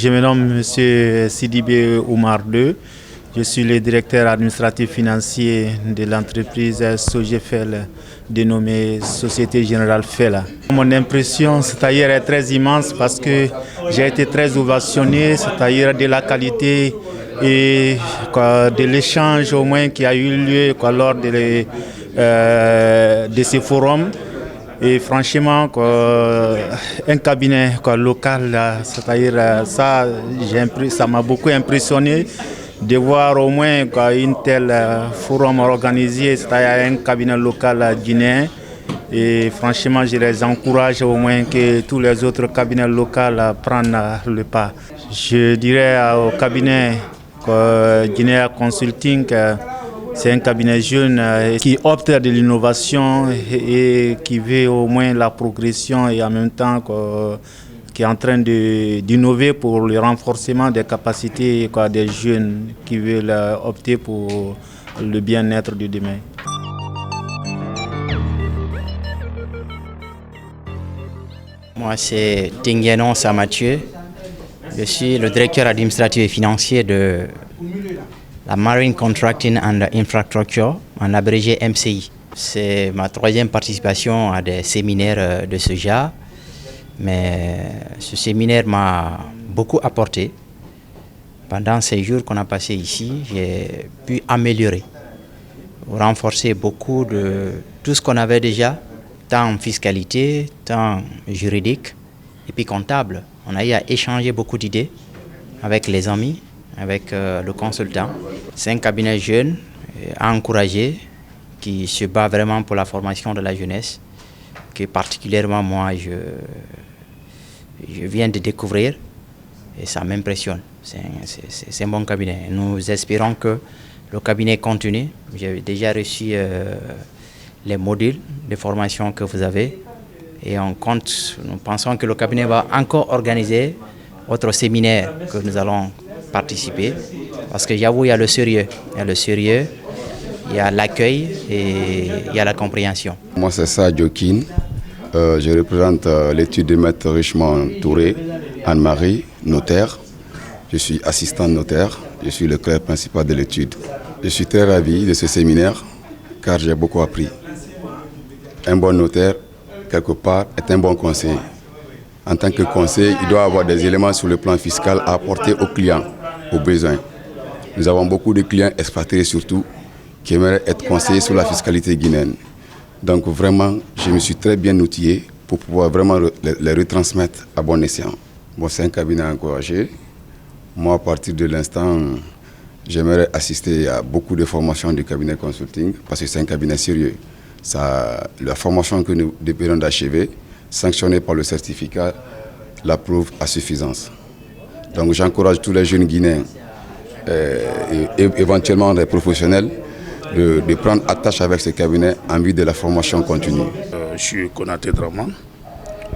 Je me nomme M. Sidibé Oumar II. Je suis le directeur administratif financier de l'entreprise Sogefel dénommée Société Générale Fela. Mon impression, c'est-à-dire, est très immense parce que j'ai été très ovationné, c'est-à-dire de la qualité et de l'échange au moins qui a eu lieu lors de ces forums. Et franchement, un cabinet local, c'est-à-dire ça m'a beaucoup impressionné de voir au moins une telle forum organisé, c'est-à-dire un cabinet local guinéen. Et franchement, je les encourage au moins que tous les autres cabinets locaux prennent le pas. Je dirais au cabinet Guinea Consulting, c'est un cabinet jeune qui opte de l'innovation et qui veut au moins la progression et en même temps qui est en train d'innover pour le renforcement des capacités des jeunes qui veulent opter pour le bien-être de demain. Moi, c'est Tinguénon Samathieu. Je suis le directeur administratif et financier de la Marine Contracting and Infrastructure, en abrégé MCI. C'est ma troisième participation à des séminaires de ce genre. Mais ce séminaire m'a beaucoup apporté. Pendant ces jours qu'on a passés ici, j'ai pu améliorer, renforcer beaucoup de tout ce qu'on avait déjà, tant en fiscalité, tant juridique et puis comptable. On a eu à échanger beaucoup d'idées avec les amis, avec le consultant. C'est un cabinet jeune, encouragé, qui se bat vraiment pour la formation de la jeunesse, que particulièrement moi je viens de découvrir et ça m'impressionne. C'est un bon cabinet. Nous espérons que le cabinet continue. J'ai déjà reçu les modules de formation que vous avez et nous pensons que le cabinet va encore organiser autre séminaire que nous allons participer parce que j'avoue, il y a le sérieux. Il y a l'accueil et il y a la compréhension. Moi, c'est ça, Jokin. Je représente l'étude de Maître Richemont Touré, Anne-Marie, notaire. Je suis assistant notaire, je suis le clerc principal de l'étude. Je suis très ravi de ce séminaire car j'ai beaucoup appris. Un bon notaire, quelque part, est un bon conseiller. En tant que conseiller, il doit avoir des éléments sur le plan fiscal à apporter aux clients, aux besoins. Nous avons beaucoup de clients expatriés surtout qui aimeraient être conseillés sur la fiscalité guinéenne. Donc vraiment, je me suis très bien outillé pour pouvoir vraiment les retransmettre à bon escient. Bon, c'est un cabinet encouragé. Moi, à partir de l'instant, j'aimerais assister à beaucoup de formations du cabinet consulting parce que c'est un cabinet sérieux. La formation que nous dépendons d'achever, sanctionnée par le certificat, la prouve à suffisance. Donc j'encourage tous les jeunes Guinéens et éventuellement les professionnels de prendre attache avec ce cabinet en vue de la formation continue. Je suis Konaté Draman,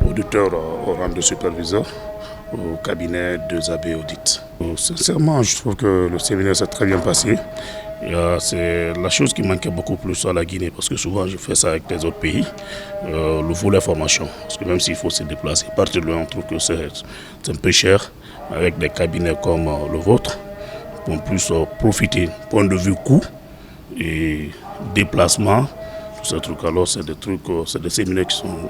auditeur au rang de superviseur au cabinet de Zabé Audit. Sincèrement, je trouve que le séminaire s'est très bien passé. C'est la chose qui manquait beaucoup plus à la Guinée, parce que souvent je fais ça avec les autres pays, le volet formation. Parce que même s'il faut se déplacer, partir de loin, on trouve que c'est un peu cher. Avec des cabinets comme le vôtre, pour plus profiter, point de vue coût et déplacement, tous ces trucs. Alors c'est des séminaires qui sont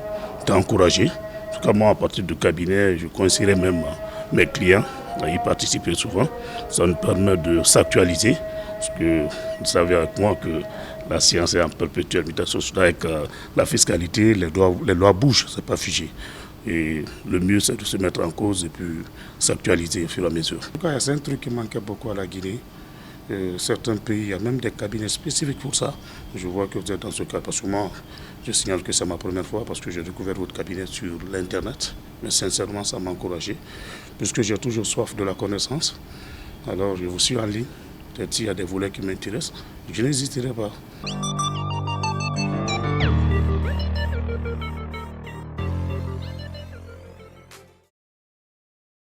encouragés. En tout cas, moi, à partir du cabinet, je conseillerais même mes clients à y participer souvent. Ça nous permet de s'actualiser. Parce que vous savez avec moi que la science est en perpétuelle mutation. Avec la fiscalité, les lois bougent, ce n'est pas figé. Et le mieux, c'est de se mettre en cause et puis s'actualiser au fur et à mesure. En tout cas, c'est un truc qui manquait beaucoup à la Guinée. Certains pays, il y a même des cabinets spécifiques pour ça. Je vois que vous êtes dans ce cas. Parce que moi, je signale que c'est ma première fois parce que j'ai découvert votre cabinet sur l'Internet. Mais sincèrement, ça m'a encouragé. Puisque j'ai toujours soif de la connaissance. Alors, je vous suis en ligne. Peut-être s'il y a des volets qui m'intéressent, je n'hésiterai pas.